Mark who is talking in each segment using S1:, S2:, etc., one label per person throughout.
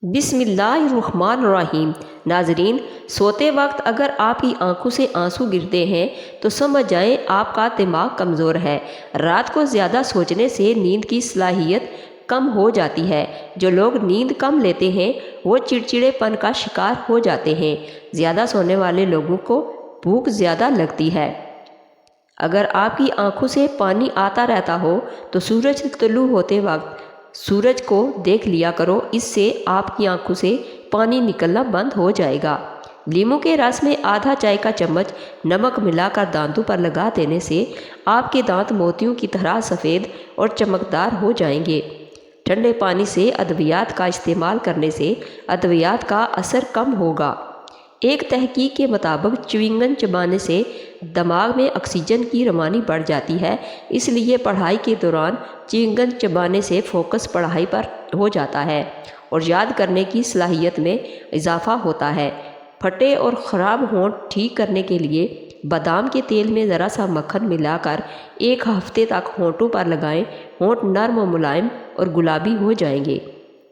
S1: بسم اللہ الرحمن الرحیم۔ ناظرین، سوتے وقت اگر آپ کی آنکھوں سے آنسو گرتے ہیں تو سمجھ جائیں آپ کا دماغ کمزور ہے۔ رات کو زیادہ سوچنے سے نیند کی صلاحیت کم ہو جاتی ہے۔ جو لوگ نیند کم لیتے ہیں وہ چڑچڑے پن کا شکار ہو جاتے ہیں۔ زیادہ سونے والے لوگوں کو بھوک زیادہ لگتی ہے۔ اگر آپ کی آنکھوں سے پانی آتا رہتا ہو تو سورج طلوع ہوتے وقت سورج کو دیکھ لیا کرو، اس سے آپ کی آنکھوں سے پانی نکلنا بند ہو جائے گا۔ لیموں کے رس میں آدھا چائے کا چمچ نمک ملا کر دانتوں پر لگا دینے سے آپ کے دانت موتیوں کی طرح سفید اور چمکدار ہو جائیں گے۔ ٹھنڈے پانی سے ادویات کا استعمال کرنے سے ادویات کا اثر کم ہوگا۔ ایک تحقیق کے مطابق چیونگم چبانے سے دماغ میں آکسیجن کی روانی بڑھ جاتی ہے، اس لیے پڑھائی کے دوران چیونگم چبانے سے فوکس پڑھائی پر ہو جاتا ہے اور یاد کرنے کی صلاحیت میں اضافہ ہوتا ہے۔ پھٹے اور خراب ہونٹ ٹھیک کرنے کے لیے بادام کے تیل میں ذرا سا مکھن ملا کر 1 ہفتے تک ہونٹوں پر لگائیں۔ ہونٹ نرم و ملائم اور گلابی ہو جائیں گے۔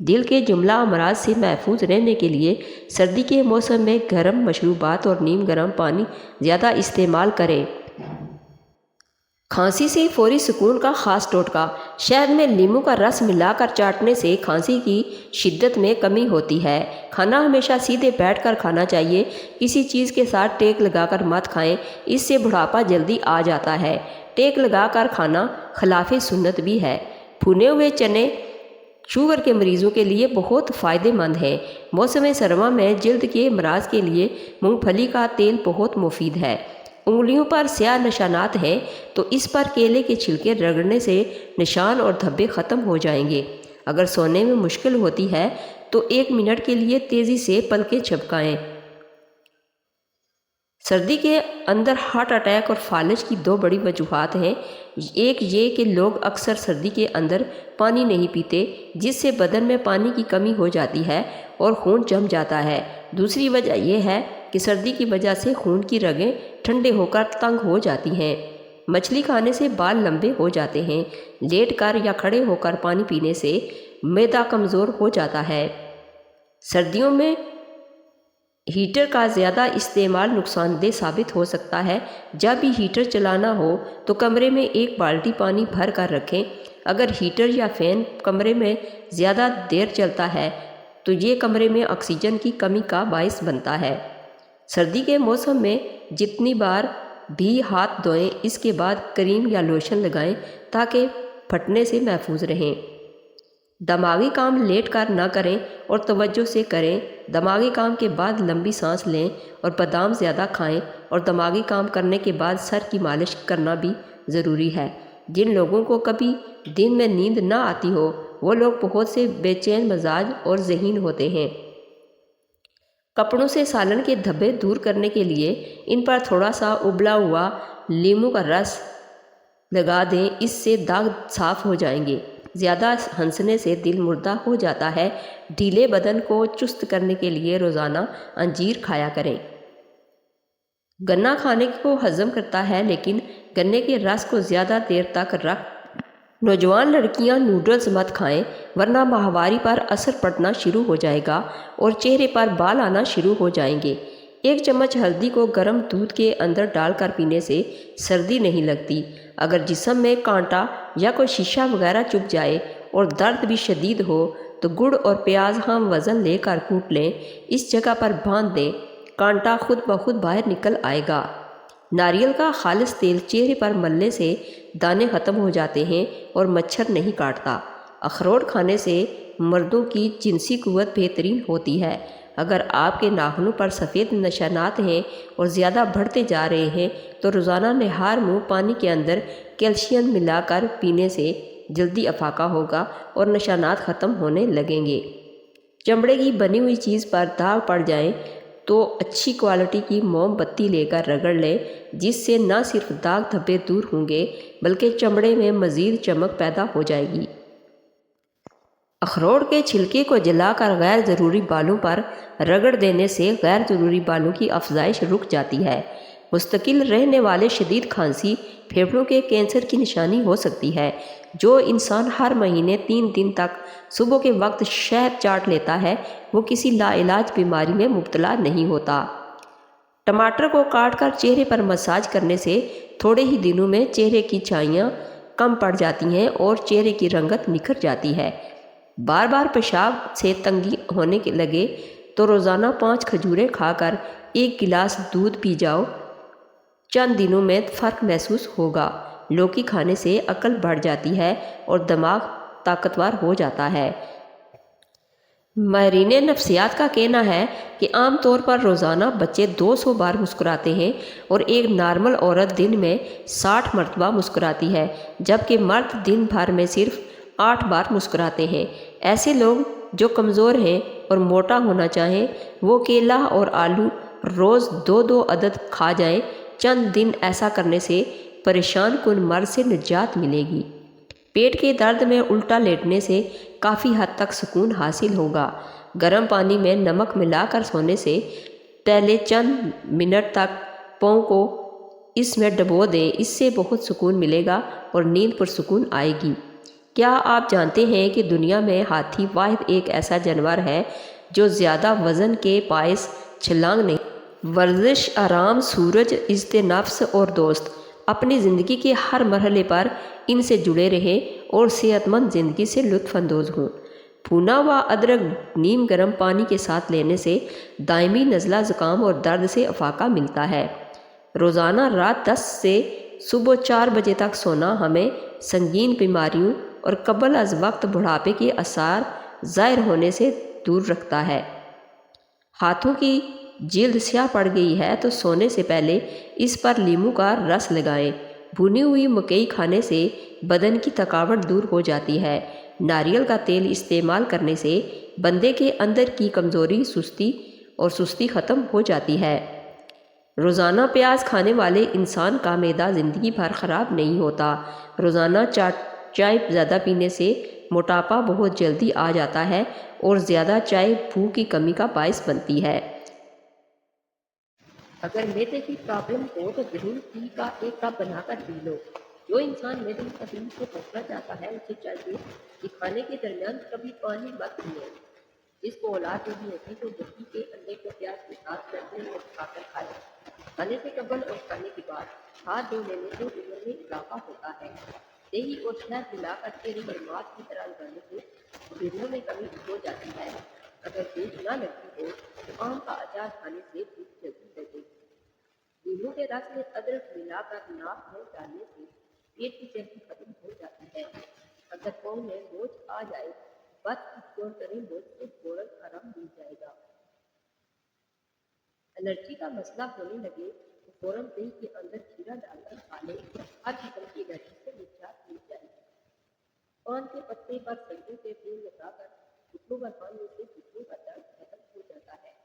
S1: دل کے جملہ امراض سے محفوظ رہنے کے لیے سردی کے موسم میں گرم مشروبات اور نیم گرم پانی زیادہ استعمال کریں۔ کھانسی سے فوری سکون کا خاص ٹوٹکا۔ شہد میں لیموں کا رس ملا کر چاٹنے سے کھانسی کی شدت میں کمی ہوتی ہے۔ کھانا ہمیشہ سیدھے بیٹھ کر کھانا چاہیے، کسی چیز کے ساتھ ٹیک لگا کر مت کھائیں، اس سے بڑھاپا جلدی آ جاتا ہے۔ ٹیک لگا کر کھانا خلاف سنت بھی ہے۔ بھنے ہوئے چنے شوگر کے مریضوں کے لیے بہت فائدہ مند ہیں۔ موسم سرما میں جلد کے امراض کے لیے مونگ پھلی کا تیل بہت مفید ہے۔ انگلیوں پر سیاہ نشانات ہیں تو اس پر کیلے کے چھلکے رگڑنے سے نشان اور دھبے ختم ہو جائیں گے۔ اگر سونے میں مشکل ہوتی ہے تو 1 منٹ کے لیے تیزی سے پلکیں جھپکائیں۔ سردی کے اندر ہارٹ اٹیک اور فالج کی 2 بڑی وجوہات ہیں۔ ایک یہ کہ لوگ اکثر سردی کے اندر پانی نہیں پیتے، جس سے بدن میں پانی کی کمی ہو جاتی ہے اور خون جم جاتا ہے۔ دوسری وجہ یہ ہے کہ سردی کی وجہ سے خون کی رگیں ٹھنڈے ہو کر تنگ ہو جاتی ہیں۔ مچھلی کھانے سے بال لمبے ہو جاتے ہیں۔ لیٹ کر یا کھڑے ہو کر پانی پینے سے معدہ کمزور ہو جاتا ہے۔ سردیوں میں ہیٹر کا زیادہ استعمال نقصان دہ ثابت ہو سکتا ہے۔ جب بھی ہیٹر چلانا ہو تو کمرے میں 1 بالٹی پانی بھر کر رکھیں۔ اگر ہیٹر یا فین کمرے میں زیادہ دیر چلتا ہے تو یہ کمرے میں آکسیجن کی کمی کا باعث بنتا ہے۔ سردی کے موسم میں جتنی بار بھی ہاتھ دھوئیں، اس کے بعد کریم یا لوشن لگائیں تاکہ پھٹنے سے محفوظ رہیں۔ دماغی کام لیٹ کر نہ کریں اور توجہ سے کریں۔ دماغی کام کے بعد لمبی سانس لیں اور بادام زیادہ کھائیں، اور دماغی کام کرنے کے بعد سر کی مالش کرنا بھی ضروری ہے۔ جن لوگوں کو کبھی دن میں نیند نہ آتی ہو وہ لوگ بہت سے بے چین مزاج اور ذہین ہوتے ہیں۔ کپڑوں سے سالن کے دھبے دور کرنے کے لیے ان پر تھوڑا سا ابلا ہوا لیموں کا رس لگا دیں، اس سے داغ صاف ہو جائیں گے۔ زیادہ ہنسنے سے دل مردہ ہو جاتا ہے۔ ڈھیلے بدن کو چست کرنے کے لیے روزانہ انجیر کھایا کریں۔ گنا کھانے کو ہضم کرتا ہے لیکن گنے کے رس کو زیادہ دیر تک رکھ نوجوان لڑکیاں نوڈلز مت کھائیں ورنہ ماہواری پر اثر پڑنا شروع ہو جائے گا اور چہرے پر بال آنا شروع ہو جائیں گے۔ 1 چمچ ہلدی کو گرم دودھ کے اندر ڈال کر پینے سے سردی نہیں لگتی۔ اگر جسم میں کانٹا یا کوئی شیشہ وغیرہ چبھ جائے اور درد بھی شدید ہو تو گڑ اور پیاز ہم وزن لے کر کوٹ لیں، اس جگہ پر باندھ دیں، کانٹا خود بخود باہر نکل آئے گا۔ ناریل کا خالص تیل چہرے پر ملنے سے دانے ختم ہو جاتے ہیں اور مچھر نہیں کاٹتا۔ اخروٹ کھانے سے مردوں کی جنسی قوت بہترین ہوتی ہے۔ اگر آپ کے ناخنوں پر سفید نشانات ہیں اور زیادہ بڑھتے جا رہے ہیں تو روزانہ نہار منہ پانی کے اندر کیلشیم ملا کر پینے سے جلدی افاقہ ہوگا اور نشانات ختم ہونے لگیں گے۔ چمڑے کی بنی ہوئی چیز پر داغ پڑ جائیں تو اچھی کوالٹی کی موم بتی لے کر رگڑ لیں، جس سے نہ صرف داغ دھبے دور ہوں گے بلکہ چمڑے میں مزید چمک پیدا ہو جائے گی۔ اخروٹ کے چھلکے کو جلا کر غیر ضروری بالوں پر رگڑ دینے سے غیر ضروری بالوں کی افزائش رک جاتی ہے۔ مستقل رہنے والے شدید کھانسی پھیپھڑوں کے کینسر کی نشانی ہو سکتی ہے۔ جو انسان ہر مہینے 3 دن تک صبح کے وقت شہد چاٹ لیتا ہے وہ کسی لا علاج بیماری میں مبتلا نہیں ہوتا۔ ٹماٹر کو کاٹ کر چہرے پر مساج کرنے سے تھوڑے ہی دنوں میں چہرے کی چھائیاں کم پڑ جاتی ہیں اور چہرے کی رنگت نکھر جاتی ہے۔ بار بار پیشاب سے تنگی ہونے لگے تو روزانہ 5 کھجوریں کھا کر 1 گلاس دودھ پی جاؤ، چند دنوں میں فرق محسوس ہوگا۔ لوکی کھانے سے عقل بڑھ جاتی ہے اور دماغ طاقتور ہو جاتا ہے۔ ماہرین نفسیات کا کہنا ہے کہ عام طور پر روزانہ بچے 200 بار مسکراتے ہیں اور ایک نارمل عورت دن میں 60 مرتبہ مسکراتی ہے، جبکہ مرد دن بھر میں صرف 8 بار مسکراتے ہیں۔ ایسے لوگ جو کمزور ہیں اور موٹا ہونا چاہیں وہ کیلا اور آلو روز 2 عدد کھا جائیں۔ چند دن ایسا کرنے سے پریشان کن مرض سے نجات ملے گی۔ پیٹ کے درد میں الٹا لیٹنے سے کافی حد تک سکون حاصل ہوگا۔ گرم پانی میں نمک ملا کر سونے سے پہلے چند منٹ تک پاؤں کو اس میں ڈبو دیں، اس سے بہت سکون ملے گا اور نیند پرسکون آئے گی۔ کیا آپ جانتے ہیں کہ دنیا میں ہاتھی واحد ایک ایسا جانور ہے جو زیادہ وزن کے باعث چھلانگ نہیں؟ ورزش، آرام، سورج، عزت نفس اور دوست، اپنی زندگی کے ہر مرحلے پر ان سے جڑے رہیں اور صحت مند زندگی سے لطف اندوز ہوں۔ بھونا ہوا ادرک نیم گرم پانی کے ساتھ لینے سے دائمی نزلہ زکام اور درد سے افاقہ ملتا ہے۔ روزانہ رات 10 سے صبح 4 بجے تک سونا ہمیں سنگین بیماریوں اور قبل از وقت بڑھاپے کے آثار ظاہر ہونے سے دور رکھتا ہے۔ ہاتھوں کی جلد سیاہ پڑ گئی ہے تو سونے سے پہلے اس پر لیموں کا رس لگائیں۔ بھنی ہوئی مکئی کھانے سے بدن کی تھکاوٹ دور ہو جاتی ہے۔ ناریل کا تیل استعمال کرنے سے بندے کے اندر کی کمزوری، سستی ختم ہو جاتی ہے۔ روزانہ پیاز کھانے والے انسان کا معدہ زندگی بھر خراب نہیں ہوتا۔ روزانہ چائے زیادہ پینے سے موٹاپا بہت جلدی آ جاتا ہے اور زیادہ چائے بھوک کی کمی کا باعث بنتی ہے۔ اگر معدے کی پرابلم ہو تو گرین ٹی کا 1 کپ بنا کر پی لو۔ جو انسان معدے کی تکلیف سے بچنا چاہتا ہے اسے چاہیے کہ کھانے کے درمیان کبھی پانی مت پیے۔ جس کو اولاد نہیں ہوتی تو مرغی کے انڈے کو پیاز کے ساتھ چٹنی میں کھا کر کھائے۔ کھانے سے قبل اور کھانے کے بعد ہاتھ دھو لینے سے عمر میں اضافہ ہوتا ہے۔ دہی اور شہد ملا کر چہرے پر ماسک کی طرح لگانے سے جھرریوں میں کمی ہو جاتی ہے۔ اگر بھوک نہ لگتی ہو تو آم کا اچار کھانے سے بھوک جلدی لگے گی۔ لیموں کے رس میں ادرک ملا کر ناک میں ڈالنے سے پیٹ کی سردی ختم ہو جاتی ہے۔ اگر پاؤں میں بوجھ آ جائے بس اگزور کریں، بوجھ سے فوراً آرام مل جائے گا۔ الرجی کا مسئلہ ہونے لگے تو فوراً دہی کے اندر کھیرا ڈال کر کھا لیں، ہر قسم کی الرجی سے نجات مل جائے گی۔ پان کے پتے پر سرسوں کے تیل لگا کر گھٹنوں پر باندھنے سے گھٹنوں کا درد ختم ہو جاتا ہے۔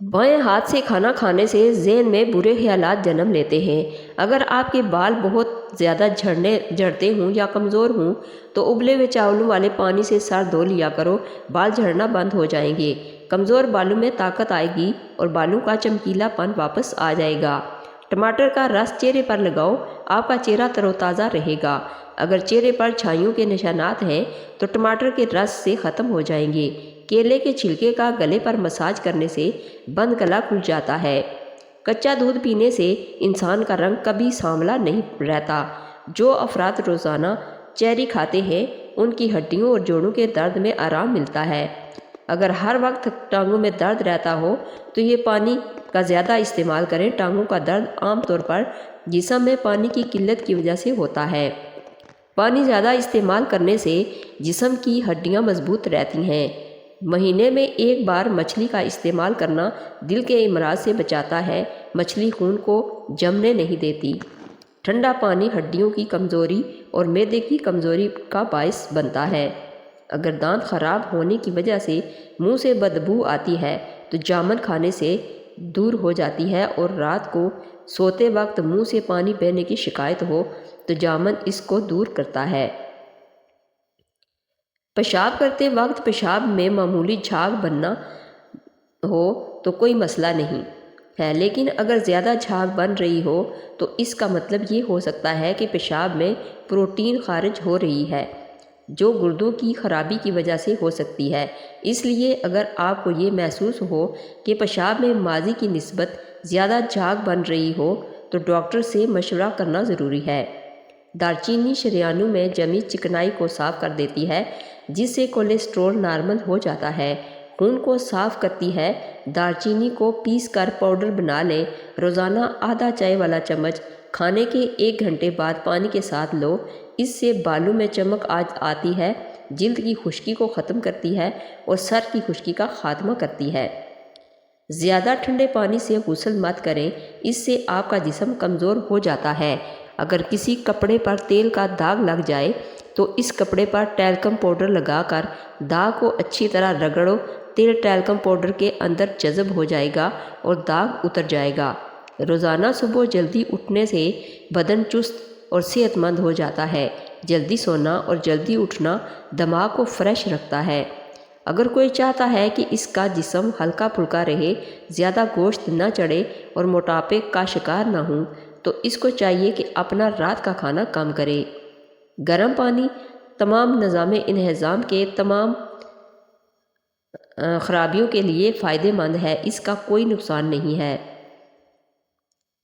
S1: بائیں ہاتھ سے کھانا کھانے سے ذہن میں برے خیالات جنم لیتے ہیں۔ اگر آپ کے بال بہت زیادہ جھڑتے ہوں یا کمزور ہوں تو ابلے ہوئے چاولوں والے پانی سے سر دھو لیا کرو، بال جھڑنا بند ہو جائیں گے۔ کمزور بالوں میں طاقت آئے گی اور بالوں کا چمکیلا پن واپس آ جائے گا۔ ٹماٹر کا رس چہرے پر لگاؤ، آپ کا چہرہ تر و تازہ رہے گا۔ اگر چہرے پر چھائیوں کے نشانات ہیں تو ٹماٹر کے رس سے ختم ہو جائیں گے۔ کیلے کے چھلکے کا گلے پر مساج کرنے سے بند گلا کھل جاتا ہے۔ کچا دودھ پینے سے انسان کا رنگ کبھی سانولا نہیں رہتا۔ جو افراد روزانہ چیری کھاتے ہیں ان کی ہڈیوں اور جوڑوں کے درد میں آرام ملتا ہے۔ اگر ہر وقت ٹانگوں میں درد رہتا ہو تو یہ پانی کا زیادہ استعمال کریں۔ ٹانگوں کا درد عام طور پر جسم میں پانی کی قلت کی وجہ سے ہوتا ہے۔ پانی زیادہ استعمال کرنے سے جسم کی ہڈیاں مضبوط رہتی ہیں۔ مہینے میں 1 بار مچھلی کا استعمال کرنا دل کے امراض سے بچاتا ہے۔ مچھلی خون کو جمنے نہیں دیتی۔ ٹھنڈا پانی ہڈیوں کی کمزوری اور معدے کی کمزوری کا باعث بنتا ہے۔ اگر دانت خراب ہونے کی وجہ سے منہ سے بدبو آتی ہے تو جامن کھانے سے دور ہو جاتی ہے، اور رات کو سوتے وقت منہ سے پانی بہنے کی شکایت ہو تو جامن اس کو دور کرتا ہے۔ پیشاب کرتے وقت پیشاب میں معمولی جھاگ بننا ہو تو کوئی مسئلہ نہیں ہے، لیکن اگر زیادہ جھاگ بن رہی ہو تو اس کا مطلب یہ ہو سکتا ہے کہ پیشاب میں پروٹین خارج ہو رہی ہے، جو گردوں کی خرابی کی وجہ سے ہو سکتی ہے۔ اس لیے اگر آپ کو یہ محسوس ہو کہ پیشاب میں ماضی کی نسبت زیادہ جھاگ بن رہی ہو تو ڈاکٹر سے مشورہ کرنا ضروری ہے۔ دارچینی شریانوں میں جمی چکنائی کو صاف کر دیتی ہے، جس سے کولیسٹرول نارمل ہو جاتا ہے۔ خون کو صاف کرتی ہے۔ دارچینی کو پیس کر پاؤڈر بنا لیں۔ روزانہ آدھا چائے والا چمچ کھانے کے 1 گھنٹے بعد پانی کے ساتھ لو۔ اس سے بالوں میں چمک آتی ہے، جلد کی خشکی کو ختم کرتی ہے اور سر کی خشکی کا خاتمہ کرتی ہے۔ زیادہ ٹھنڈے پانی سے غسل مت کریں، اس سے آپ کا جسم کمزور ہو جاتا ہے۔ اگر کسی کپڑے پر تیل کا داغ لگ جائے تو اس کپڑے پر ٹیلکم پاؤڈر لگا کر داغ کو اچھی طرح رگڑو۔ تیل ٹیلکم پاؤڈر کے اندر جذب ہو جائے گا اور داغ اتر جائے گا۔ روزانہ صبح جلدی اٹھنے سے بدن چست اور صحت مند ہو جاتا ہے۔ جلدی سونا اور جلدی اٹھنا دماغ کو فریش رکھتا ہے۔ اگر کوئی چاہتا ہے کہ اس کا جسم ہلکا پھلکا رہے، زیادہ گوشت نہ چڑھے اور موٹاپے کا شکار نہ ہوں، تو اس کو چاہیے کہ اپنا رات کا کھانا کم کرے۔ گرم پانی تمام نظام انہضام کے تمام خرابیوں کے لیے فائدہ مند ہے، اس کا کوئی نقصان نہیں ہے۔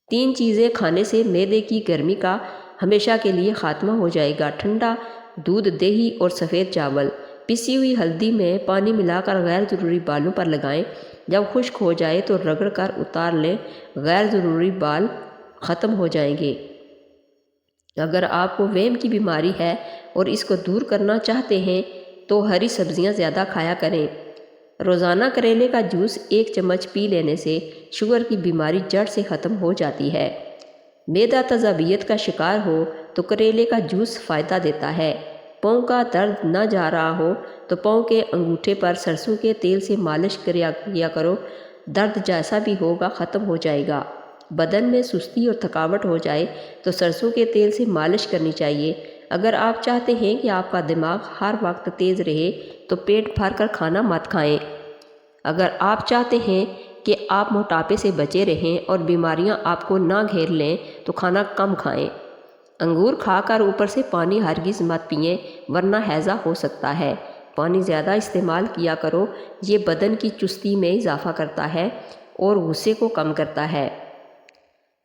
S1: 3 چیزیں کھانے سے معدے کی گرمی کا ہمیشہ کے لیے خاتمہ ہو جائے گا۔ ٹھنڈا دودھ، دہی اور سفید چاول۔ پسی ہوئی ہلدی میں پانی ملا کر غیر ضروری بالوں پر لگائیں۔ جب خشک ہو جائے تو رگڑ کر اتار لیں، غیر ضروری بال ختم ہو جائیں گے۔ اگر آپ کو وہم کی بیماری ہے اور اس کو دور کرنا چاہتے ہیں تو ہری سبزیاں زیادہ کھایا کریں۔ روزانہ کریلے کا جوس 1 چمچ پی لینے سے شوگر کی بیماری جڑ سے ختم ہو جاتی ہے۔ معدہ تیزابیت کا شکار ہو تو کریلے کا جوس فائدہ دیتا ہے۔ پاؤں کا درد نہ جا رہا ہو تو پاؤں کے انگوٹھے پر سرسوں کے تیل سے مالش کیا کرو، درد جیسا بھی ہوگا ختم ہو جائے گا۔ بدن میں سستی اور تھکاوٹ ہو جائے تو سرسوں کے تیل سے مالش کرنی چاہیے۔ اگر آپ چاہتے ہیں کہ آپ کا دماغ ہر وقت تیز رہے تو پیٹ بھر کر کھانا مت کھائیں۔ اگر آپ چاہتے ہیں کہ آپ موٹاپے سے بچے رہیں اور بیماریاں آپ کو نہ گھیر لیں تو کھانا کم کھائیں۔ انگور کھا کر اوپر سے پانی ہرگز مت پئیں، ورنہ ہیضہ ہو سکتا ہے۔ پانی زیادہ استعمال کیا کرو، یہ بدن کی چستی میں اضافہ کرتا ہے اور غصے کو کم کرتا ہے۔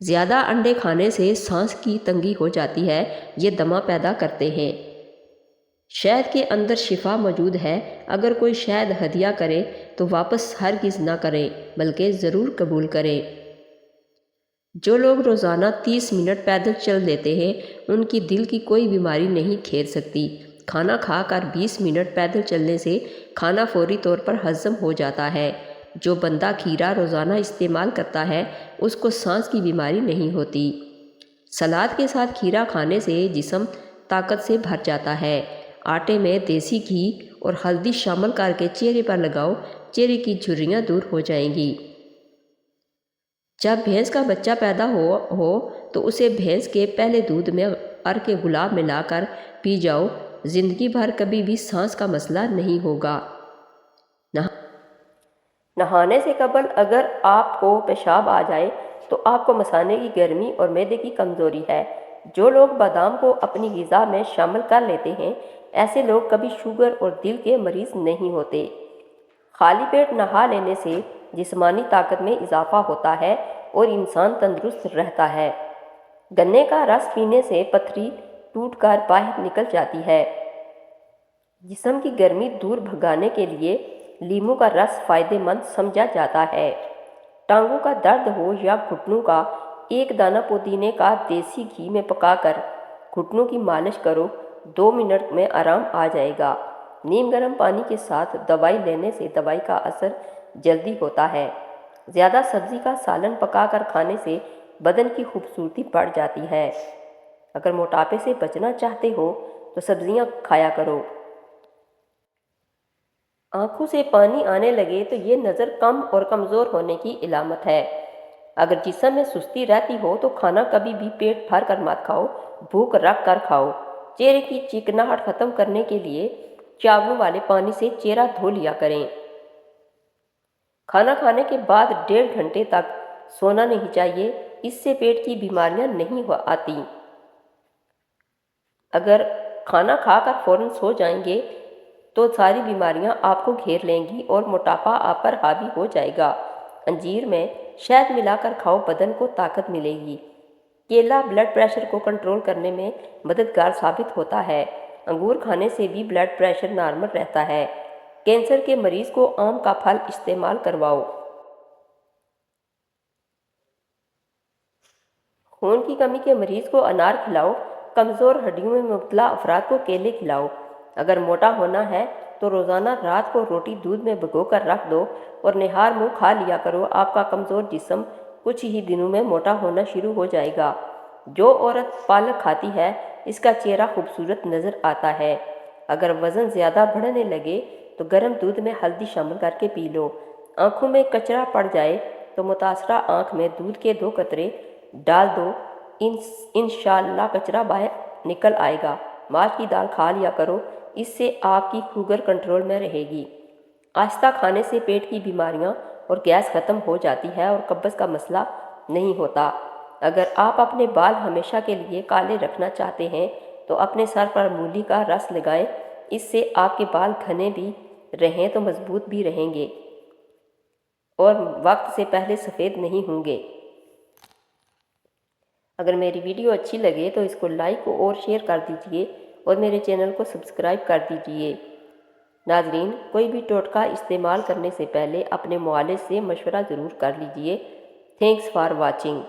S1: زیادہ انڈے کھانے سے سانس کی تنگی ہو جاتی ہے، یہ دمہ پیدا کرتے ہیں۔ شہد کے اندر شفا موجود ہے۔ اگر کوئی شہد ہدیہ کرے تو واپس ہرگز نہ کریں، بلکہ ضرور قبول کریں۔ جو لوگ روزانہ 30 منٹ پیدل چل لیتے ہیں، ان کی دل کی کوئی بیماری نہیں گھیر سکتی۔ کھانا کھا کر 20 منٹ پیدل چلنے سے کھانا فوری طور پر ہضم ہو جاتا ہے۔ جو بندہ کھیرا روزانہ استعمال کرتا ہے، اس کو سانس کی بیماری نہیں ہوتی۔ سلاد کے ساتھ کھیرا کھانے سے جسم طاقت سے بھر جاتا ہے۔ آٹے میں دیسی گھی اور ہلدی شامل کر کے چہرے پر لگاؤ، چہرے کی جھریاں دور ہو جائیں گی۔ جب بھینس کا بچہ پیدا ہو تو اسے بھینس کے پہلے دودھ میں عرق گلاب ملا کر پی جاؤ، زندگی بھر کبھی بھی سانس کا مسئلہ نہیں ہوگا۔ نہانے سے قبل اگر آپ کو پیشاب آ جائے تو آپ کو مثانے کی گرمی اور معدے کی کمزوری ہے۔ جو لوگ بادام کو اپنی غذا میں شامل کر لیتے ہیں، ایسے لوگ کبھی شوگر اور دل کے مریض نہیں ہوتے۔ خالی پیٹ نہا لینے سے جسمانی طاقت میں اضافہ ہوتا ہے اور انسان تندرست رہتا ہے۔ گنے کا رس پینے سے پتھری ٹوٹ کر باہر نکل جاتی ہے۔ جسم کی گرمی دور بھگانے کے لیے لیموں کا رس فائدہ مند سمجھا جاتا ہے۔ ٹانگوں کا درد ہو یا گھٹنوں کا، 1 دانہ پودینے کا دیسی گھی میں پکا کر گھٹنوں کی مالش کرو، 2 منٹ میں آرام آ جائے گا۔ نیم گرم پانی کے ساتھ دوائی لینے سے دوائی کا اثر جلدی ہوتا ہے۔ زیادہ سبزی کا سالن پکا کر کھانے سے بدن کی خوبصورتی بڑھ جاتی ہے۔ اگر موٹاپے سے بچنا چاہتے ہو تو سبزیاں کھایا کرو۔ آنکھوں سے پانی آنے لگے تو یہ نظر کم اور کمزور ہونے کی علامت ہے۔ اگر جسم میں سستی رہتی ہو تو کھانا کبھی بھی پیٹ بھر کر مت کھاؤ، بھوک رکھ کر کھاؤ۔ چہرے کی چکناہٹ ختم کرنے کے لیے چاولوں والے پانی سے چہرہ دھو لیا کریں۔ کھانا کھانے کے بعد 1.5 گھنٹے تک سونا نہیں چاہیے، اس سے پیٹ کی بیماریاں نہیں آتی۔ اگر کھانا کھا کر فوراً سو جائیں گے تو ساری بیماریاں آپ کو گھیر لیں گی اور موٹاپا آپ پر حاوی ہو جائے گا۔ انجیر میں شہد ملا کر کھاؤ، بدن کو طاقت ملے گی۔ کیلا بلڈ پریشر کو کنٹرول کرنے میں مددگار ثابت ہوتا ہے۔ انگور کھانے سے بھی بلڈ پریشر نارمل رہتا ہے۔ کینسر کے مریض کو آم کا پھل استعمال کرواؤ۔ خون کی کمی کے مریض کو انار کھلاؤ۔ کمزور ہڈیوں میں مبتلا افراد کو کیلے کھلاؤ۔ اگر موٹا ہونا ہے تو روزانہ رات کو روٹی دودھ میں بھگو کر رکھ دو اور نہار منہ کھا لیا کرو۔ آپ کا کمزور جسم کچھ ہی دنوں میں موٹا ہونا شروع ہو جائے گا۔ جو عورت پالک کھاتی ہے اس کا چہرہ خوبصورت نظر آتا ہے۔ اگر وزن زیادہ بڑھنے لگے تو گرم دودھ میں ہلدی شامل کر کے پی لو۔ آنکھوں میں کچرا پڑ جائے تو متاثرہ آنکھ میں دودھ کے 2 قطرے ڈال دو، انشاءاللہ کچرا باہر نکل آئے گا۔ ماش کی دال کھا لیا کرو، اس سے آپ کی شوگر کنٹرول میں رہے گی۔ آہستہ کھانے سے پیٹ کی بیماریاں اور گیس ختم ہو جاتی ہے اور قبض کا مسئلہ نہیں ہوتا۔ اگر آپ اپنے بال ہمیشہ کے لیے کالے رکھنا چاہتے ہیں تو اپنے سر پر مولی کا رس لگائیں، اس سے آپ کے بال گھنے بھی رہیں تو مضبوط بھی رہیں گے اور وقت سے پہلے سفید نہیں ہوں گے۔ اگر میری ویڈیو اچھی لگے تو اس کو لائک اور شیئر کر دیجئے اور میرے چینل کو سبسکرائب کر دیجئے۔ ناظرین، کوئی بھی ٹوٹکا استعمال کرنے سے پہلے اپنے معالج سے مشورہ ضرور کر لیجئے۔ Thanks for watching.